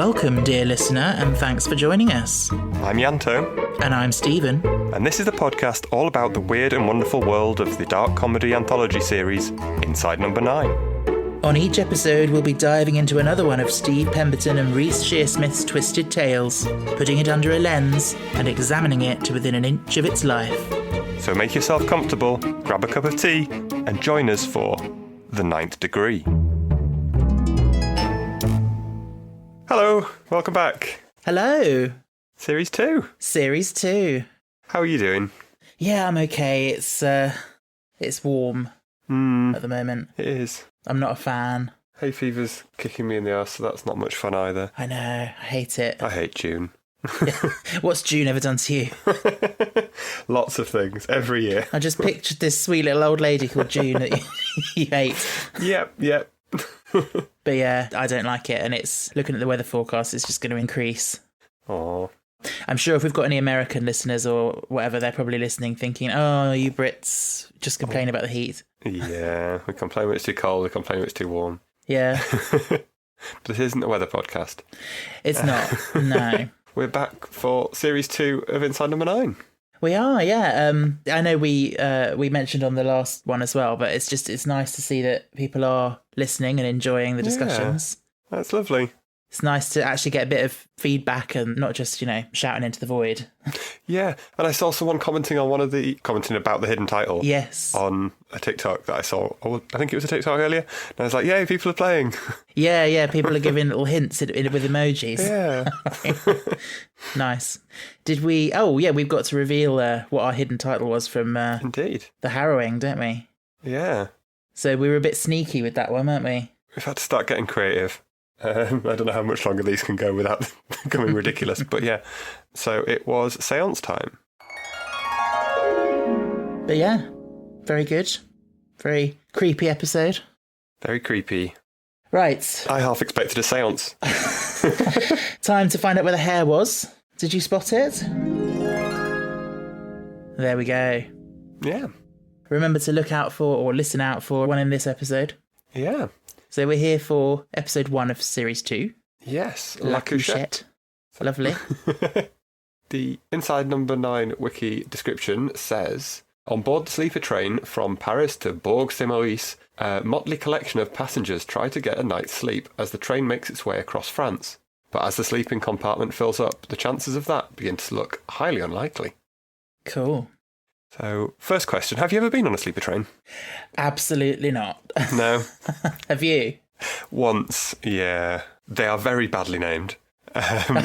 Welcome, dear listener, and thanks for joining us. I'm Yanto. And I'm Stephen. And this is a podcast all about the weird and wonderful world of the dark comedy anthology series, Inside Number 9. On each episode, we'll be diving into another one of Steve Pemberton and Reece Shearsmith's twisted tales, putting it under a lens and examining it to within an inch of its life. So make yourself comfortable, grab a cup of tea, and join us for The Ninth Degree. Hello, welcome back. Hello. Series 2. Series 2. How are you doing? Yeah, I'm okay. It's warm at the moment. It is. I'm not a fan. Hay fever's kicking me in the arse, so that's not much fun either. I know, I hate it. I hate June. What's June ever done to you? Lots of things, every year. I just pictured this sweet little old lady called June that you hate. Yep. But yeah, I don't like it, and it's looking at the weather forecast, it's just going to increase. Aww. I'm sure if we've got any American listeners or whatever, they're probably listening thinking, oh, you Brits just complain about the heat. Yeah, we complain when it's too cold, we complain when it's too warm. Yeah. But this isn't a weather podcast. It's not, no. We're back for Series 2 of Inside Number 9. We are, yeah. I know we mentioned on the last one as well, but it's nice to see that people are listening and enjoying the discussions. Yeah, that's lovely. It's nice to actually get a bit of feedback and not just, shouting into the void. Yeah, and I saw someone commenting about the hidden title. Yes. On a TikTok that I saw. I think it was a TikTok earlier. And I was like, yay, people are playing. Yeah, people are giving little hints with emojis. Yeah. Nice. Did we... Oh, yeah, we've got to reveal what our hidden title was from... Indeed. The Harrowing, don't we? Yeah. So we were a bit sneaky with that one, weren't we? We've had to start getting creative. I don't know how much longer these can go without becoming ridiculous, but yeah. So it was Seance time. But yeah, very good. Very creepy episode. Very creepy. Right. I half expected a seance. Time to find out where the hair was. Did you spot it? There we go. Yeah. Remember to look out for or listen out for one in this episode. Yeah. So we're here for episode 1 of series 2. Yes, La Couchette. Lovely. The Inside Number 9 wiki description says, on board the sleeper train from Paris to Bourg-Saint-Maurice, a motley collection of passengers try to get a night's sleep as the train makes its way across France. But as the sleeping compartment fills up, the chances of that begin to look highly unlikely. Cool. So, first question, have you ever been on a sleeper train? Absolutely not. No. Have you? Once, yeah. They are very badly named.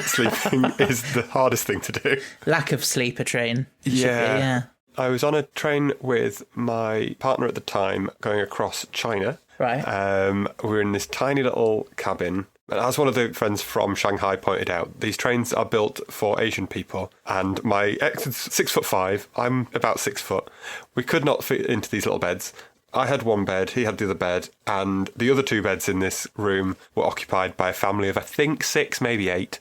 Sleeping is the hardest thing to do. Lack of sleeper train. Yeah. I was on a train with my partner at the time going across China. Right. We were in this tiny little cabin. And as one of the friends from Shanghai pointed out, these trains are built for Asian people. And my ex is 6'5", I'm about 6 foot. We could not fit into these little beds. I had one bed, he had the other bed, and the other 2 beds in this room were occupied by a family of, I think, 6, maybe 8.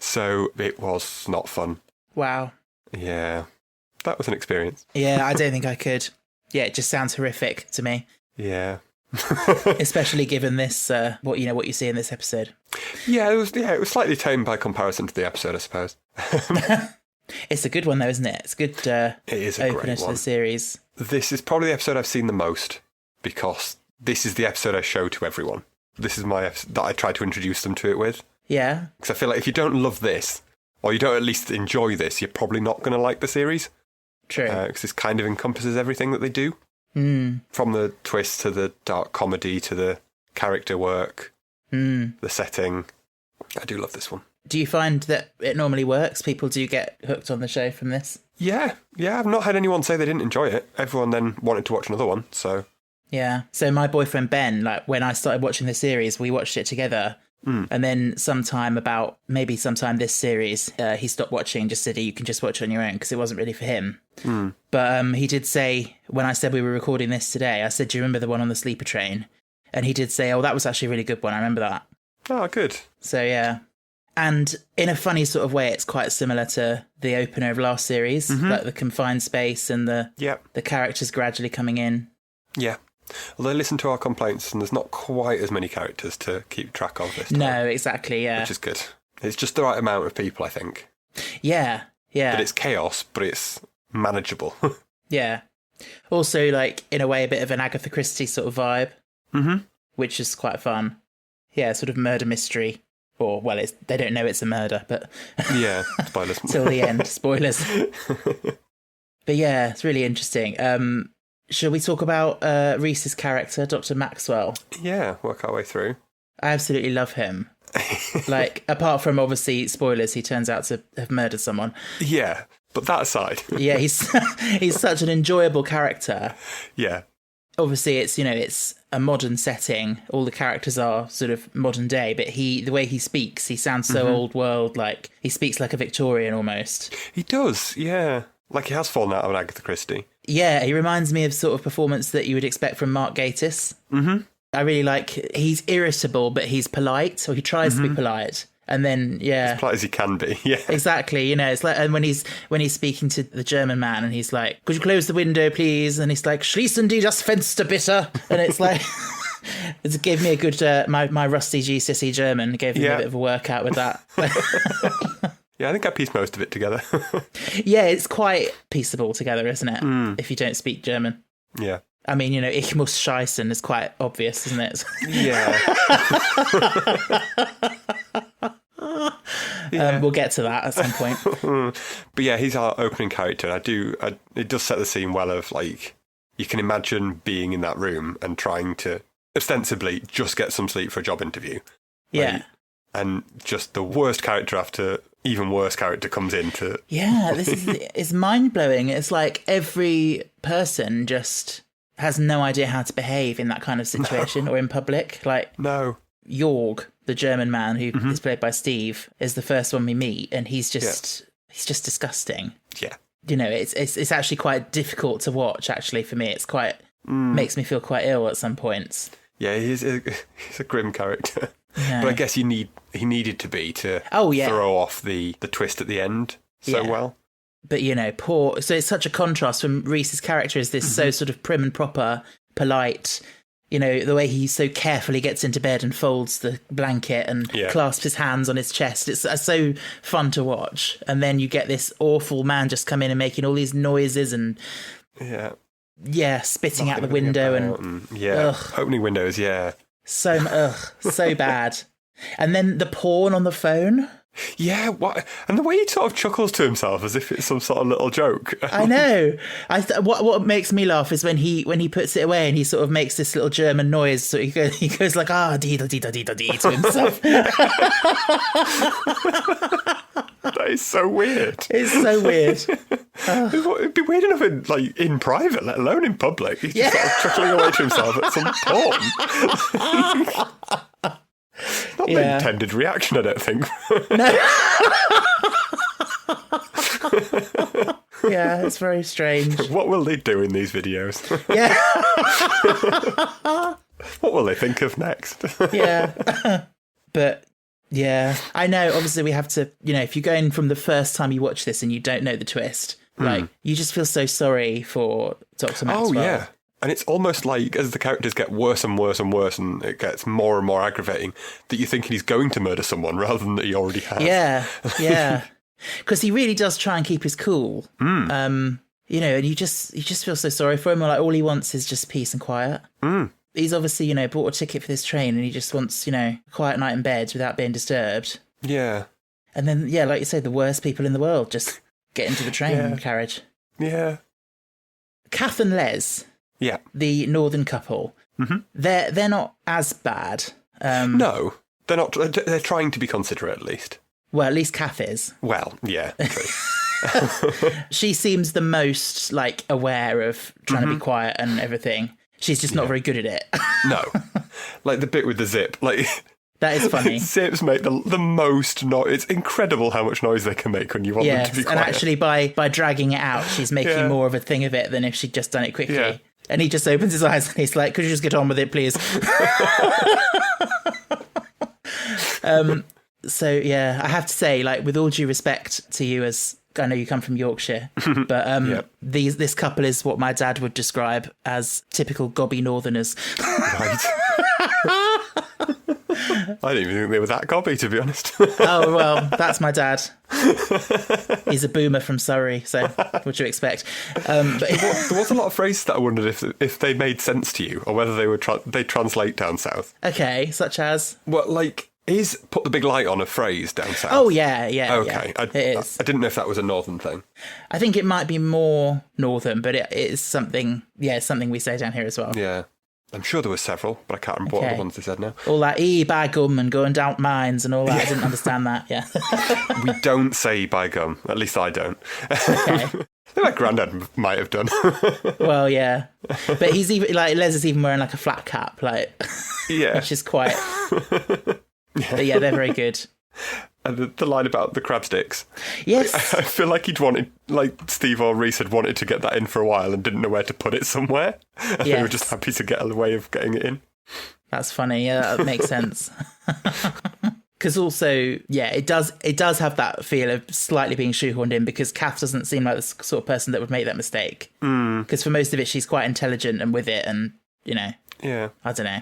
So it was not fun. Wow. Yeah. That was an experience. Yeah, I don't think I could. Yeah, it just sounds horrific to me. Yeah. Especially given this, what you see in this episode. Yeah, it was slightly tame by comparison to the episode, I suppose. It's a good one, though, isn't it? It's a good it is a opener great to one. the series. This is probably the episode I've seen the most because this is the episode I show to everyone. This is my episode that I try to introduce them to it with. Yeah. Because I feel like if you don't love this, or you don't at least enjoy this, you're probably not going to like the series. True. Because this kind of encompasses everything that they do. Mm. From the twist to the dark comedy to the character work, the setting. I do love this one. Do you find that it normally works? People do get hooked on the show from this? Yeah. I've not had anyone say they didn't enjoy it. Everyone then wanted to watch another one, so... Yeah. So my boyfriend Ben, when I started watching the series, we watched it together. And then sometime this series, he stopped watching and just said, you can just watch it on your own because it wasn't really for him. But he did say, when I said we were recording this today, I said, do you remember the one on the sleeper train? And he did say, oh, that was actually a really good one. I remember that. Oh, good. So, yeah. And in a funny sort of way, it's quite similar to the opener of last series, like the confined space and the characters gradually coming in. Yeah. Although listen to our complaints, and there's not quite as many characters to keep track of this time. No, exactly, yeah. Which is good. It's just the right amount of people, I think. Yeah, yeah. But it's chaos, but it's manageable. Yeah. Also, like, in a way, a bit of an Agatha Christie sort of vibe, which is quite fun. Yeah, sort of murder mystery. Or, well, they don't know it's a murder, but... Yeah, spoilers. Till the end, spoilers. But yeah, it's really interesting. Shall we talk about Reese's character, Dr. Maxwell? Yeah, work our way through. I absolutely love him. Like, apart from, obviously, spoilers, he turns out to have murdered someone. Yeah, but that aside. Yeah, he's such an enjoyable character. Yeah. Obviously, it's a modern setting. All the characters are sort of modern day, but the way he speaks, he sounds so old world. Like he speaks like a Victorian almost. He does, yeah. Like he has fallen out of an Agatha Christie. Yeah, he reminds me of sort of performance that you would expect from Mark Gatiss. I really like. He's irritable, but he's polite, or he tries to be polite. And then, yeah, as polite as he can be. Yeah, exactly. It's like, and when he's speaking to the German man, and he's like, "Could you close the window, please?" And he's like, "Schließen die das Fenster bitte." And it's like, it gave me a good my rusty GCSE German gave me a bit of a workout with that. Yeah, I think I pieced most of it together. Yeah, it's quite pieceable together, isn't it? If you don't speak German. Yeah. I mean, Ich muss scheißen is quite obvious, isn't it? Yeah. We'll get to that at some point. But yeah, he's our opening character. And it does set the scene well of, like, you can imagine being in that room and trying to ostensibly just get some sleep for a job interview. Yeah. And just the worst character after even worse character comes in to... Yeah, it's mind-blowing. It's like every person just has no idea how to behave in that kind of situation or in public. Like, no. Jorg, the German man who is played by Steve, is the first one we meet, and he's just disgusting. Yeah. It's actually quite difficult to watch, actually, for me. It's quite... makes me feel quite ill at some points. Yeah, he's a grim character. Yeah. But I guess he needed to be to throw off the twist at the end so well. But, poor... So it's such a contrast from Reese's character is this so sort of prim and proper, polite... the way he so carefully gets into bed and folds the blanket and clasps his hands on his chest. It's so fun to watch. And then you get this awful man just come in and making all these noises and... Yeah, spitting out the window and... opening windows, So bad. And then the porn on the phone... Yeah, what? And the way he sort of chuckles to himself as if it's some sort of little joke. I know. What makes me laugh is when he puts it away and he sort of makes this little German noise. So he goes like dee da dee da dee da dee to himself. That is so weird. It's so weird. It'd be weird enough in private, let alone in public. He's just sort of chuckling away to himself at some porn. Not the intended reaction, I don't think. No. Yeah, it's very strange. What will they do in these videos? Yeah. What will they think of next? Yeah. But, yeah. I know, obviously we have to, if you're going from the first time you watch this and you don't know the twist, like, you just feel so sorry for Dr. Maxwell. Oh, yeah. And it's almost like as the characters get worse and worse and worse and it gets more and more aggravating that you're thinking he's going to murder someone rather than that he already has. Yeah. Because he really does try and keep his cool. And you just feel so sorry for him. Like all he wants is just peace and quiet. He's obviously, bought a ticket for this train and he just wants, a quiet night in bed without being disturbed. Yeah. And then, like you say, the worst people in the world just get into the train carriage. Yeah. Kath and Les... Yeah, the northern couple. They're not as bad. No, they're not. They're trying to be considerate, at least. Well, at least Kath is. Well, yeah, true. She seems the most aware of trying to be quiet and everything. She's just not very good at it. No, like the bit with the zip, that is funny. Zips make the most noise. It's incredible how much noise they can make when you want them to be quiet. And actually by dragging it out, she's making more of a thing of it than if she'd just done it quickly. Yeah. And he just opens his eyes and he's like, could you just get on with it, please? So, yeah, I have to say, with all due respect to you as I know you come from Yorkshire, but Yep. this couple is what my dad would describe as typical gobby northerners. Right. I didn't even think they were that gobby, to be honest. Oh, well, that's my dad. He's a boomer from Surrey, so what do you expect? But There was a lot of phrases that I wondered if they made sense to you, or whether they they translate down south. okay, such as? Well, like, is put the big light on a phrase down south? Oh, yeah. Okay, Yeah, it is. I didn't know if that was a northern thing. I think it might be more northern, but it is something, something we say down here as well. Yeah. I'm sure there were several, but I can't remember what Okay. the ones they said now. All that by gum and going down mines and all that. I didn't understand that, yeah. We don't say by gum. At least I don't. Okay. My granddad might have done. Well, yeah. But he's even, like, Les is even wearing, like, a flat cap, like, Yeah. which is quite... But yeah, they're very good. And the line about the crab sticks. Yes. I feel like he'd wanted, like Steve or Reese had wanted to get that in for a while and didn't know where to put it somewhere. And they were Yes. just happy to get a way of getting it in. That's funny. Yeah, that makes sense. Because also, yeah, it does have that feel of slightly being shoehorned in, because Kath doesn't seem like the sort of person that would make that mistake. Because for most of it, she's quite intelligent and with it, and, you know, Yeah. I don't know.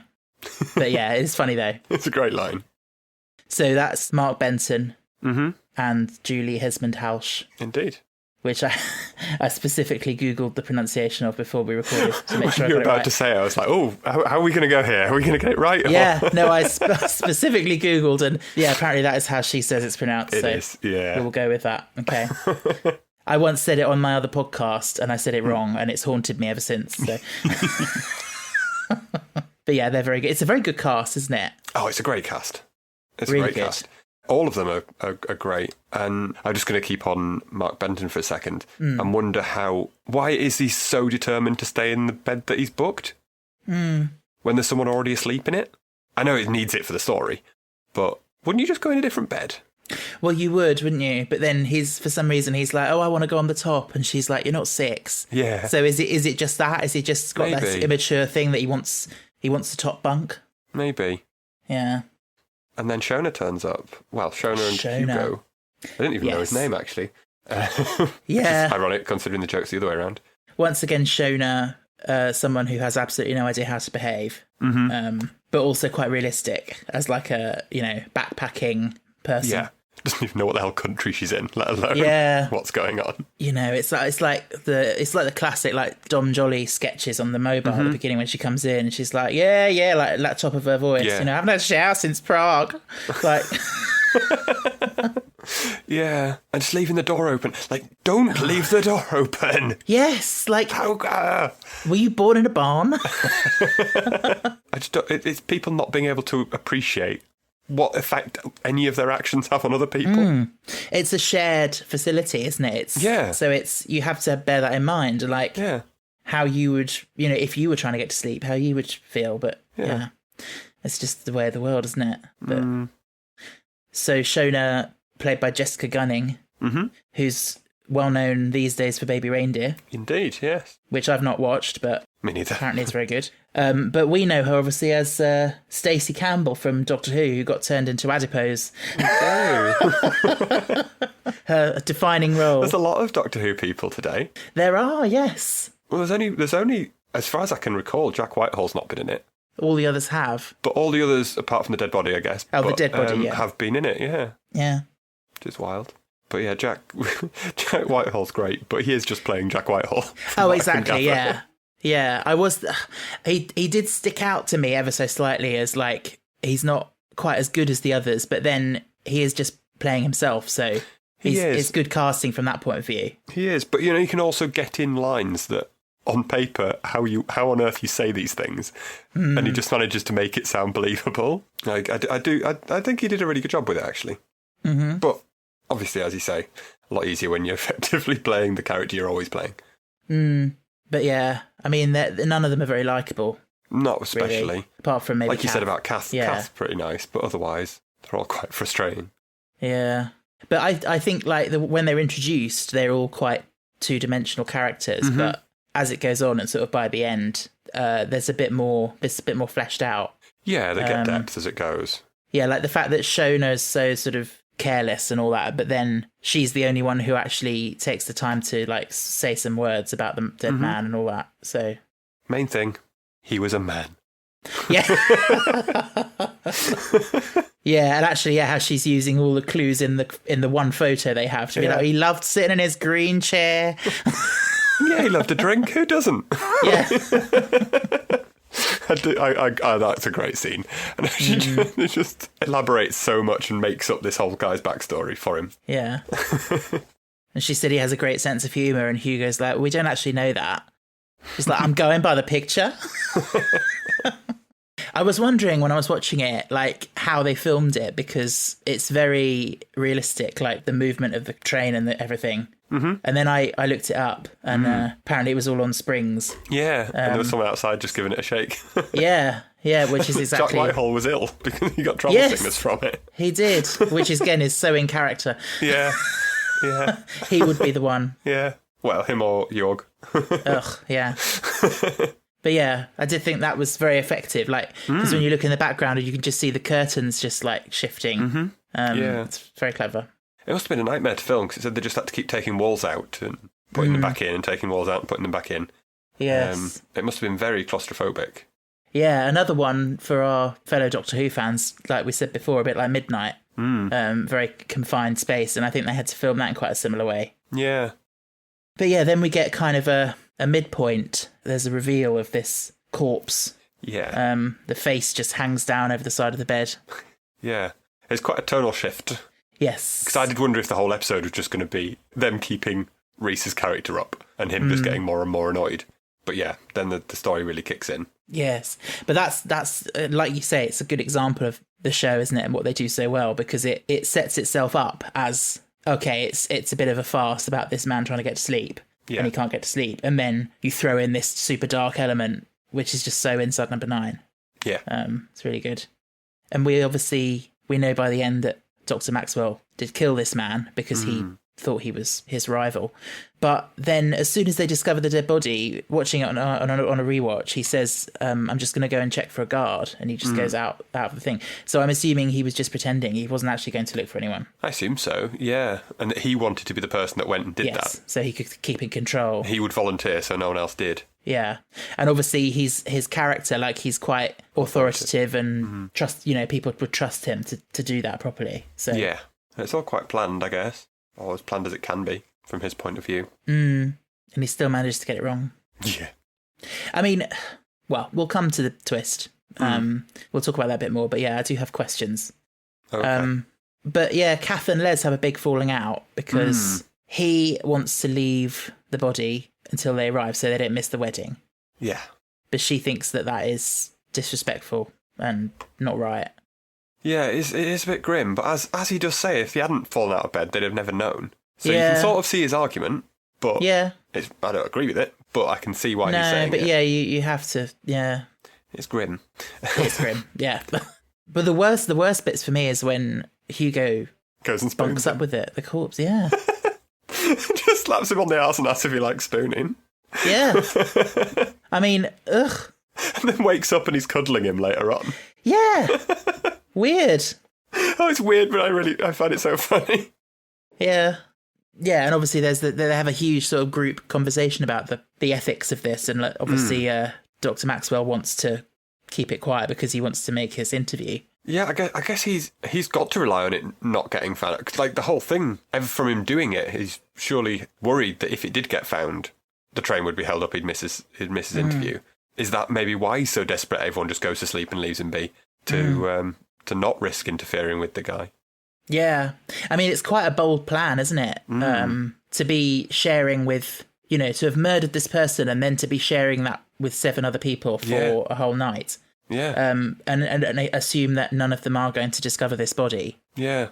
But yeah, it's funny though. It's a great line. So that's Mark Benson Mm-hmm. and Julie Hesmond-Hausch, Indeed. which I specifically Googled the pronunciation of before we recorded to make sure I You got were it about right. to say, I was like, oh, how are we going to go here? Are we going to get it right? Yeah, no, I specifically Googled, and yeah, apparently that is how she says it's pronounced. It so is, yeah. we'll go with that. Okay. I once said it on my other podcast, and I said it wrong, and it's haunted me ever since. So. But yeah, they're very good. It's a very good cast, isn't it? Oh, it's a great cast. It's Really a great good. cast. All of them are great. And I'm just going to keep on Mark Benton for a second and wonder why is he so determined to stay in the bed that he's booked? When there's someone already asleep in it? I know it needs it for the story, but wouldn't you just go in a different bed? Well, you would, wouldn't you? But then for some reason, he's like, "Oh, I want to go on the top," and she's like, "You're not 6." Yeah. So is it just that? Is he just got this Maybe. immature thing that he wants the top bunk? Maybe. Yeah. And then Shona turns up. Well, Shona and Shona. Hugo. I didn't even know his Yes. name, actually. Yeah. It's ironic, considering the joke's the other way around. Once again, Shona, someone who has absolutely no idea how to behave, but also quite realistic as like a backpacking person. Yeah. Doesn't even know what the hell country she's in, let alone what's going on. It's like the classic like Dom Jolly sketches on the mobile at the beginning when she comes in and she's like, yeah, like that top of her voice. Yeah. I haven't had a shower since Prague. Like, Yeah, and just leaving the door open. Like, don't leave the door open. yes, like, How? were you born in a barn? I just don't, it's people not being able to appreciate what effect any of their actions have on other people. It's a shared facility, isn't it? So you have to bear that in mind, like how you would, if you were trying to get to sleep, how you would feel. But yeah, it's just the way of the world, isn't it? But so Shona, played by Jessica Gunning, who's well known these days for Baby Reindeer, Indeed, yes. which I've not watched, but Me neither. apparently it's very good. But we know her obviously as Stacey Campbell from Doctor who got turned into adipose. Oh. Her defining role. There's a lot of Doctor Who people today. There are, yes. Well, there's only, as far as I can recall, Jack Whitehall's not been in it. All the others have. But all the others, apart from the dead body, I guess. Oh, the dead body, yeah. have been in it, yeah. Yeah. Which is wild. But yeah, Jack Whitehall's great, but he is just playing Jack Whitehall. Oh, exactly, yeah. Yeah, he did stick out to me ever so slightly as like, he's not quite as good as the others, but then he is just playing himself, so it's good casting from that point of view. He is, but you can also get in lines that on paper how on earth you say these things, and he just manages to make it sound believable. Like I think he did a really good job with it actually. But obviously, as you say, a lot easier when you're effectively playing the character you're always playing. But yeah, I mean, none of them are very likeable. Not especially, really, apart from maybe like you Kath. said about Kath. Yeah. Kath's pretty nice, but otherwise they're all quite frustrating. Yeah, but I think like when they're introduced, they're all quite two-dimensional characters. But as it goes on and sort of by the end, there's a bit more fleshed out. Yeah, they get depth as it goes. Yeah, like the fact that Shona's so sort of careless and all that, but then she's the only one who actually takes the time to like say some words about the dead man and all that. So main thing, he was a man. Yeah. Yeah, and actually, yeah, how she's using all the clues in the one photo they have to be like, he loved sitting in his green chair. Yeah, he loved a drink. Who doesn't? Yeah. That's a great scene. And she just elaborates so much and makes up this whole guy's backstory for him. Yeah. And she said he has a great sense of humour, and Hugo's like, we don't actually know that. She's like, I'm going by the picture. I was wondering when I was watching it, like, how they filmed it, because it's very realistic, like the movement of the train and everything. Mm-hmm. And then I looked it up, and apparently it was all on springs. Yeah, and there was someone outside just giving it a shake. Yeah, which is exactly... Jack Whitehall was ill because he got trouble sickness from it. He did, which again is so in character. Yeah. He would be the one. Yeah. Well, him or Jorg. Ugh, yeah. But yeah, I did think that was very effective. Like, because when you look in the background, you can just see the curtains just like shifting. Mm-hmm. Yeah. It's very clever. It must have been a nightmare to film because it said they just had to keep taking walls out and putting them back in and taking walls out and putting them back in. Yes. It must have been very claustrophobic. Yeah, another one for our fellow Doctor Who fans, like we said before, a bit like Midnight. Very confined space, and I think they had to film that in quite a similar way. Yeah. But yeah, then we get kind of a midpoint. There's a reveal of this corpse. Yeah. The face just hangs down over the side of the bed. Yeah. It's quite a tonal shift. Yes. Because I did wonder if the whole episode was just going to be them keeping Reese's character up and him just getting more and more annoyed. But yeah, then the story really kicks in. Yes. But that's like you say, it's a good example of the show, isn't it? And what they do so well, because it sets itself up as, okay, it's a bit of a farce about this man trying to get to sleep. Yeah. And he can't get to sleep. And then you throw in this super dark element, which is just so inside number 9. Yeah. It's really good. And we know by the end that Dr. Maxwell did kill this man because he thought he was his rival. But then as soon as they discover the dead body, watching it on a rewatch, he says, I'm just going to go and check for a guard. And he just goes out of the thing. So I'm assuming he was just pretending. He wasn't actually going to look for anyone. I assume so, yeah. And that he wanted to be the person that went and did that. So he could keep in control. He would volunteer so no one else did. Yeah. And obviously his character, like, he's quite authoritative and people would trust him to do that properly. So yeah. It's all quite planned, I guess. Or as planned as it can be from his point of view. And he still managed to get it wrong. Yeah. I mean, well, we'll come to the twist. We'll talk about that a bit more. But yeah, I do have questions. Okay. But yeah, Kath and Les have a big falling out because he wants to leave the body until they arrive so they don't miss the wedding. Yeah. But she thinks that is disrespectful and not right. Yeah, it is a bit grim, but as he does say, if he hadn't fallen out of bed, they'd have never known. So you can sort of see his argument, but I don't agree with it, but I can see why he's saying it. No, but yeah, you have to, yeah. It's grim. It's grim, yeah. But the worst bits for me is when Hugo goes and spoons up with it, the corpse, yeah. Just slaps him on the arse and asks if he likes spooning. Yeah. I mean, ugh. And then wakes up and he's cuddling him later on. Yeah. Weird. Oh, it's weird, but I find it so funny. Yeah. Yeah, and obviously they have a huge sort of group conversation about the ethics of this, and obviously Dr. Maxwell wants to keep it quiet because he wants to make his interview. Yeah, I guess he's got to rely on it not getting found. 'Cause, like, the whole thing, ever from him doing it, he's surely worried that if it did get found, the train would be held up, he'd miss his interview. Is that maybe why he's so desperate everyone just goes to sleep and leaves him be? To not risk interfering with the guy. Yeah. I mean, it's quite a bold plan, isn't it? To be sharing with, to have murdered this person and then to be sharing that with 7 other people for a whole night. Yeah. And assume that none of them are going to discover this body. Yeah.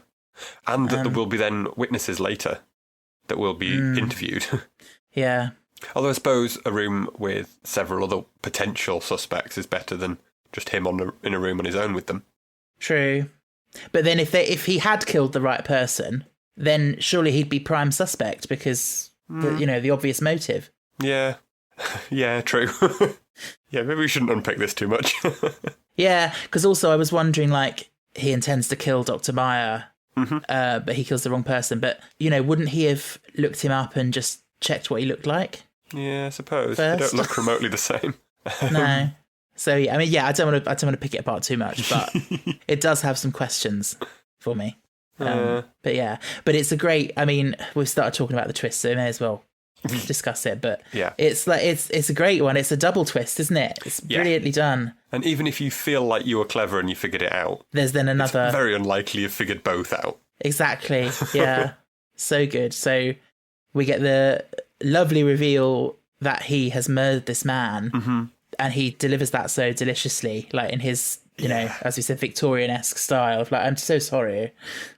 And that there will be then witnesses later that will be interviewed. Yeah. Although I suppose a room with several other potential suspects is better than just him in a room on his own with them. True. But then if he had killed the right person, then surely he'd be prime suspect because, the obvious motive. Yeah. Yeah, true. Yeah, maybe we shouldn't unpick this too much. Yeah, because also I was wondering, like, he intends to kill Dr. Meyer but he kills the wrong person. But, wouldn't he have looked him up and just checked what he looked like? Yeah, I suppose. First. They don't look remotely the same. No. So, yeah, I don't want to pick it apart too much, but it does have some questions for me. But it's a great, we've started talking about the twist, so we may as well discuss it, but it's a great one. It's a double twist, isn't it? It's brilliantly done. And even if you feel like you were clever and you figured it out, there's then another... It's very unlikely you've figured both out. Exactly, yeah. So good. So we get the lovely reveal that he has murdered this man, and he delivers that so deliciously, like in his... as we said, Victorian-esque style of like, I'm so sorry,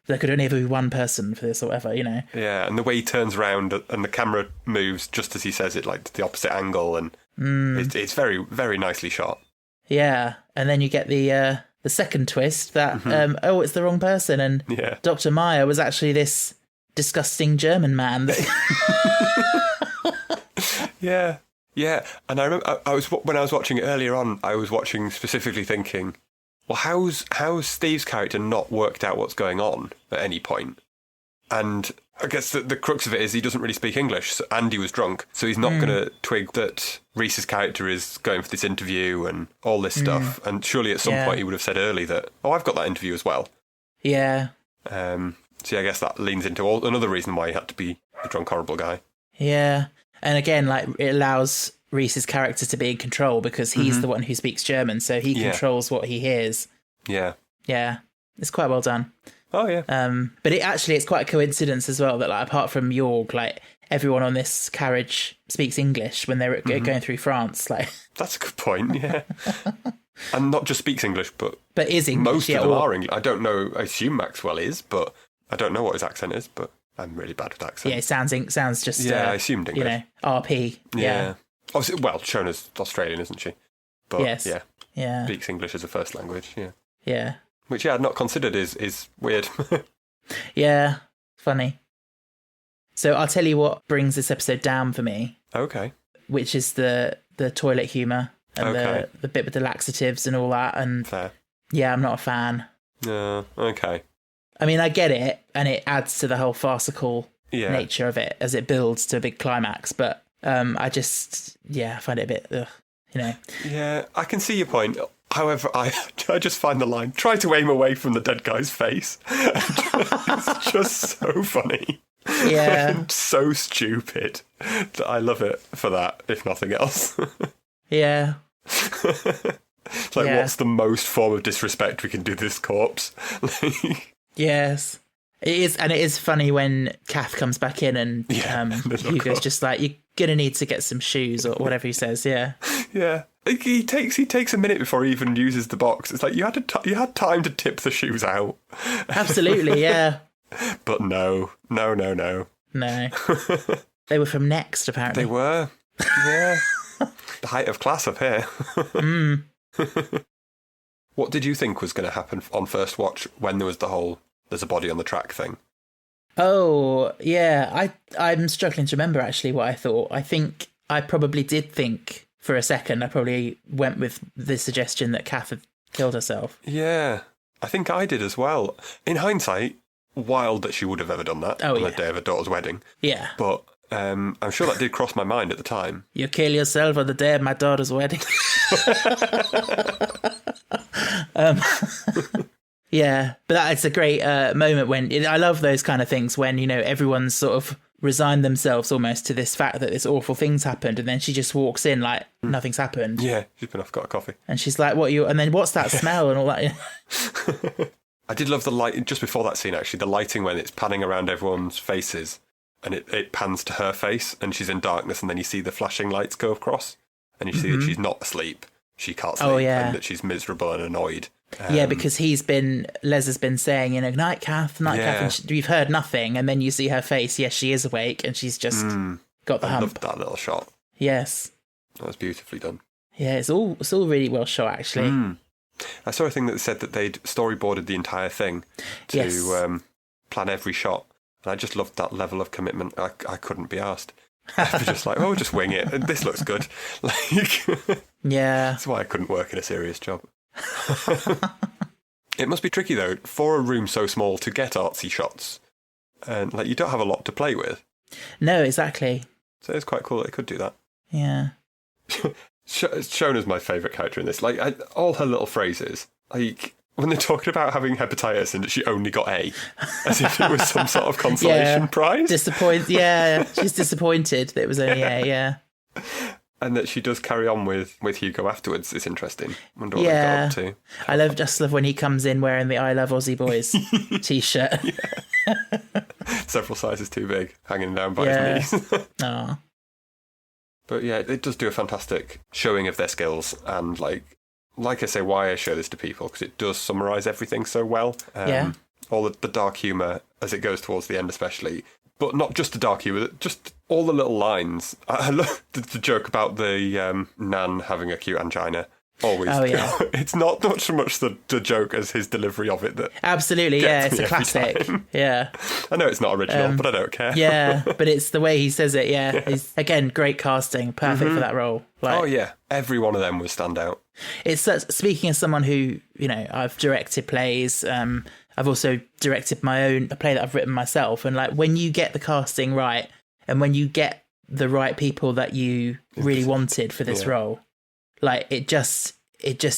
there could only ever be one person for this or whatever, Yeah, and the way he turns around and the camera moves just as he says it, like to the opposite angle, and it's very, very nicely shot. Yeah, and then you get the second twist that, it's the wrong person, and Dr. Meyer was actually this disgusting German man. Yeah. Yeah, and I remember when I was watching it earlier on, I was watching specifically thinking, well, how's Steve's character not worked out what's going on at any point? And I guess the crux of it is he doesn't really speak English, and he was drunk, so he's not going to twig that Reese's character is going for this interview and all this stuff. And surely at some point he would have said early that, I've got that interview as well. Yeah. So I guess that leans into another reason why he had to be the drunk, horrible guy. Yeah. And again, like, it allows Reese's character to be in control because he's the one who speaks German, so he controls what he hears. Yeah. Yeah. It's quite well done. Oh, yeah. But it's quite a coincidence as well that, like, apart from Jorg, like, everyone on this carriage speaks English when they're going through France. Like, that's a good point, yeah. And not just speaks English, but is English. Most of them are English. I don't know, I assume Maxwell is, but I don't know what his accent is, but I'm really bad with accents. Yeah, it sounds just... I assumed English. RP. Yeah. Obviously, well, Shona's Australian, isn't she? But, yes. Yeah. Speaks English as a first language, yeah. Yeah. Which, I'd not considered is weird. Yeah, funny. So I'll tell you what brings this episode down for me. Okay. Which is the toilet humour and the bit with the laxatives and all that. And fair. Yeah, I'm not a fan. Okay. I get it, and it adds to the whole farcical nature of it as it builds to a big climax, but I just, I find it a bit, Yeah, I can see your point. However, I just find the line, try to aim away from the dead guy's face. It's just so funny. Yeah. And so stupid that I love it for that, if nothing else. Yeah. It's like, what's the most form of disrespect we can do to this corpse? Yes. It is, and it is funny when Kath comes back in and Hugo's just like, you're going to need to get some shoes or whatever he says, yeah. Yeah. He takes a minute before he even uses the box. It's like, you had time to tip the shoes out. Absolutely, yeah. But no. No. They were from Next, apparently. They were. Yeah. The height of class up here. What did you think was going to happen on first watch when there was the whole there's a body on the track thing? Oh, yeah. I'm struggling to remember actually what I thought. I think I probably did think for a second, I probably went with the suggestion that Kath had killed herself. Yeah, I think I did as well. In hindsight, wild that she would have ever done that on the day of her daughter's wedding. Yeah. But I'm sure that did cross my mind at the time. You kill yourself on the day of my daughter's wedding. Yeah, but that's a great moment when I love those kind of things when, everyone's sort of resigned themselves almost to this fact that this awful thing's happened, and then she just walks in like nothing's happened. Yeah, she's been off, got a coffee. And she's like, and then what's that smell and all that? I did love the light just before that scene, actually, the lighting when it's panning around everyone's faces and it pans to her face and she's in darkness and then you see the flashing lights go across and you see that she's not asleep. She can't sleep and that she's miserable and annoyed. Yeah, because Les has been saying, night, Kath, and we've heard nothing, and then you see her face. Yes, she is awake, and she's just got the hump. I loved that little shot. Yes, that was beautifully done. Yeah, it's all really well shot, actually. I saw a thing that said that they'd storyboarded the entire thing to plan every shot, and I just loved that level of commitment. I couldn't be asked. I'd be just like, we'll just wing it. This looks good. That's why I couldn't work in a serious job. It must be tricky, though, for a room so small to get artsy shots. And, like, you don't have a lot to play with. No, exactly. So it's quite cool that they could do that. Yeah. Shona's my favourite character in this. Like, all her little phrases. Like, when they're talking about having hepatitis and she only got A, as if it was some sort of consolation prize. Yeah, she's disappointed that it was only A, yeah. And that she does carry on with Hugo afterwards. It's interesting. Wonder what they got up to. I just love when he comes in wearing the I Love Aussie Boys t-shirt. Several sizes too big, hanging down by his knees. Aww. But yeah, it does do a fantastic showing of their skills. And like I say, why I show this to people, because it does summarise everything so well. All the dark humour as it goes towards the end especially. But not just the dark humour, just all the little lines. I love the joke about the Nan having a cute angina. Always. Oh, yeah. It's not so much the joke as his delivery of it that... Absolutely, yeah, it's a classic. Yeah. I know it's not original, but I don't care. Yeah, but it's the way he says it, yeah. He's, again, great casting, perfect for that role. Oh, yeah. Every one of them would stand out. It's speaking as someone who, I've directed plays, I've also directed a play that I've written myself. And like when you get the casting right and when you get the right people that you really wanted for this role, like it just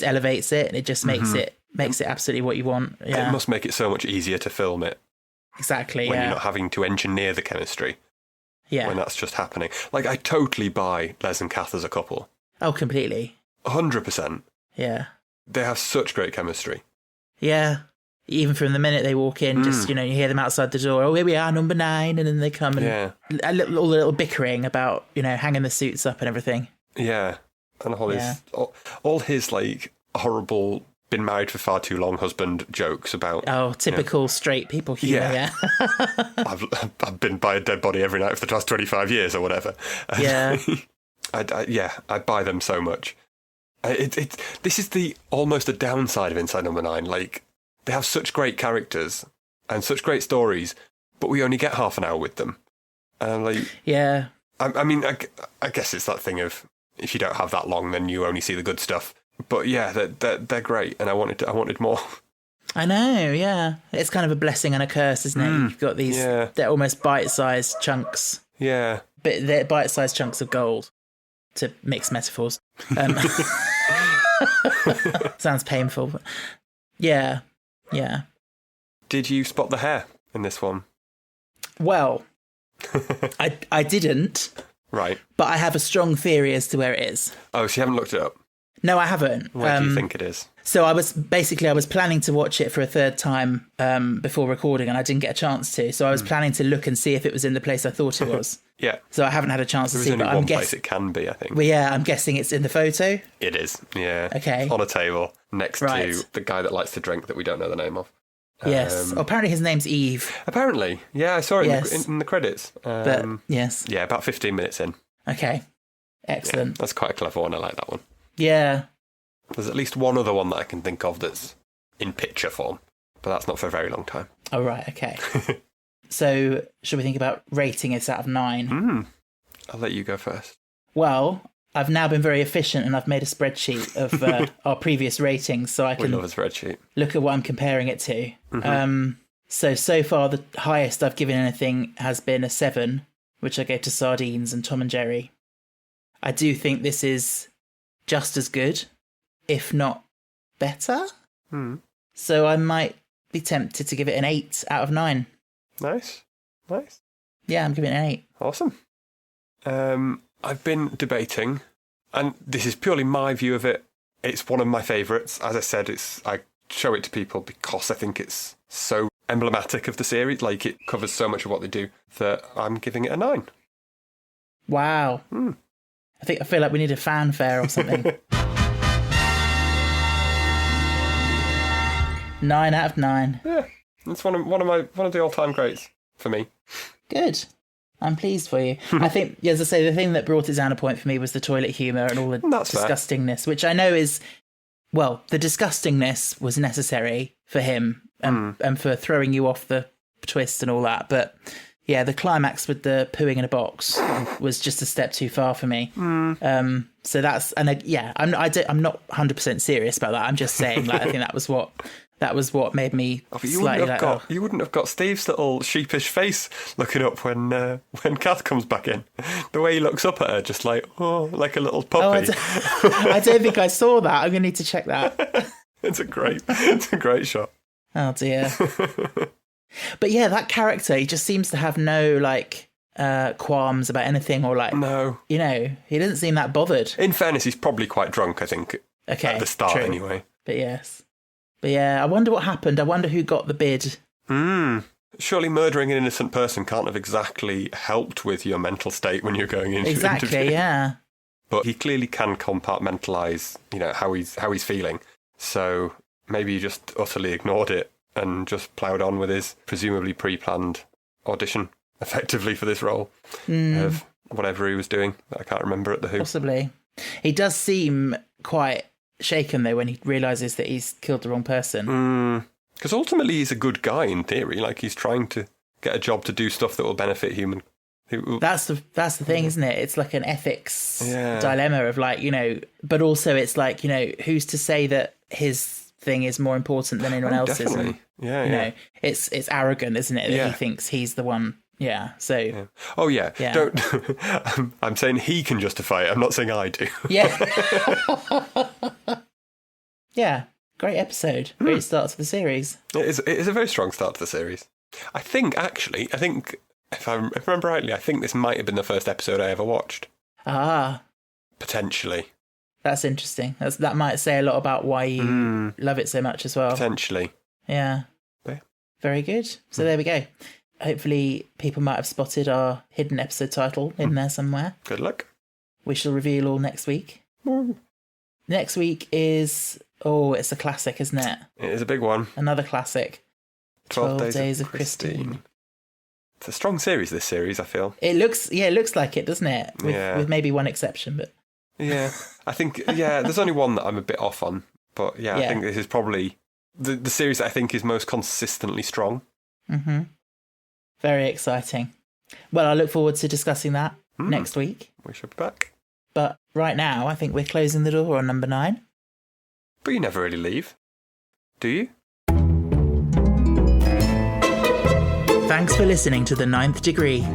elevates it and it just makes it absolutely what you want. Yeah. It must make it so much easier to film it. Exactly. When you're not having to engineer the chemistry. Yeah. When that's just happening. Like I totally buy Les and Kath as a couple. Oh, completely. 100%. Yeah. They have such great chemistry. Yeah. Even from the minute they walk in, just, you hear them outside the door, oh, here we are, number 9, and then they come and all the little bickering about, hanging the suits up and everything. Yeah. And all his, like, horrible, been married for far too long husband jokes about... Oh, typical straight people humour, yeah. I've been by a dead body every night for the past 25 years or whatever. Yeah. I buy them so much. This is almost a downside of Inside Number 9, like... They have such great characters and such great stories, but we only get half an hour with them. And yeah. I mean, I guess it's that thing of if you don't have that long, then you only see the good stuff. But yeah, they're great, and I wanted more. I know, yeah. It's kind of a blessing and a curse, isn't it? You've got these, they're almost bite-sized chunks. Yeah. But they're bite-sized chunks of gold, to mix metaphors. Sounds painful. But yeah. Yeah. Did you spot the hair in this one? Well, I didn't. Right. But I have a strong theory as to where it is. Oh, so you haven't looked it up? No, I haven't. Where do you think it is? So I was planning to watch it for a third time before recording, and I didn't get a chance to. So I was planning to look and see if it was in the place I thought it was. Yeah. So I haven't had a chance to see. There's only one place it can be, I think. Well, yeah, I'm guessing it's in the photo. It is. Yeah. Okay. On a table next to the guy that likes to drink that we don't know the name of. Yes. Apparently his name's Eve. Apparently. Yeah, I saw it in the credits. But, yes. Yeah, about 15 minutes in. Okay. Excellent. Yeah, that's quite a clever one. I like that one. Yeah. There's at least one other one that I can think of that's in picture form, but that's not for a very long time. Oh, right. Okay. So, should we think about rating it out of 9? I'll let you go first. Well, I've now been very efficient and I've made a spreadsheet of our previous ratings so I can love a spreadsheet. Look at what I'm comparing it to. So far, the highest I've given anything has been a 7, which I gave to Sardines and Tom and Jerry. I do think this is just as good, if not better. So I might be tempted to give it an 8 out of 9. Nice. Yeah, I'm giving it an 8. Awesome. I've been debating, and this is purely my view of it. It's one of my favourites. As I said, I show it to people because I think it's so emblematic of the series. Like, it covers so much of what they do that I'm giving it a 9. Wow. I feel like we need a fanfare or something. 9 out of 9. Yeah, it's one of the all-time greats for me. Good. I'm pleased for you. I think, as I say, the thing that brought it down a point for me was the toilet humour and all the disgustingness, which I know is, well, the disgustingness was necessary for him and for throwing you off the twist and all that. But yeah, the climax with the pooing in a box was just a step too far for me. So that's, and I'm not 100% serious about that. I'm just saying, like, I think that that was what made me slightly like, you wouldn't have got Steve's little sheepish face looking up when Kath comes back in. The way he looks up at her, just like, oh, like a little puppy. I don't think I saw that. I'm going to need to check that. It's a great shot. Oh, dear. But yeah, that character, he just seems to have no, like, qualms about anything or, like... No. You know, he doesn't seem that bothered. In fairness, he's probably quite drunk, I think. Okay, at the start, true. anyway. But yes. But yeah, I wonder what happened. I wonder who got the bid. Surely murdering an innocent person can't have exactly helped with your mental state when you're going into Exactly, interview. yeah. But he clearly can compartmentalise, you know, how he's feeling. So maybe he just utterly ignored it and just ploughed on with his presumably pre-planned audition, effectively, for this role of whatever he was doing that I can't remember at The Who. Possibly. He does seem quite shaken, though, when he realises that he's killed the wrong person. Because ultimately he's a good guy, in theory. Like, he's trying to get a job to do stuff that will benefit human. That's the thing, isn't it? It's like an ethics dilemma of, like, you know, but also it's like, you know, who's to say that his thing is more important than anyone else's? Definitely. And, you know, it's arrogant, isn't it, that he thinks he's the one. Yeah, so... Yeah. Oh, yeah. Don't... I'm saying he can justify it. I'm not saying I do. Yeah. Yeah, great episode. Great start to the series. It is a very strong start to the series. I think, if I remember rightly, I think this might have been the first episode I ever watched. Ah. Potentially. That's interesting. That might say a lot about why you love it so much as well. Potentially. Yeah. Very good. So there we go. Hopefully people might have spotted our hidden episode title in there somewhere. Good luck. We shall reveal all next week. Next week is... Oh, it's a classic, isn't it? It is a big one. Another classic. 12 Days of Christine. It's a strong series, this series, I feel. It looks like it, doesn't it? With maybe one exception, but... Yeah, I think, there's only one that I'm a bit off on. But I think this is probably the series that I think is most consistently strong. Mm-hmm. Very exciting. Well, I look forward to discussing that next week. We should be back. But right now, I think we're closing the door on number 9. But you never really leave, do you? Thanks for listening to The Ninth Degree.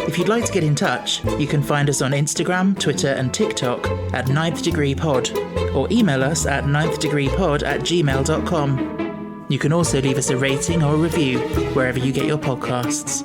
If you'd like to get in touch, you can find us on Instagram, Twitter and TikTok at Ninth Degree Pod, or email us at ninthdegreepod@gmail.com. You can also leave us a rating or a review wherever you get your podcasts.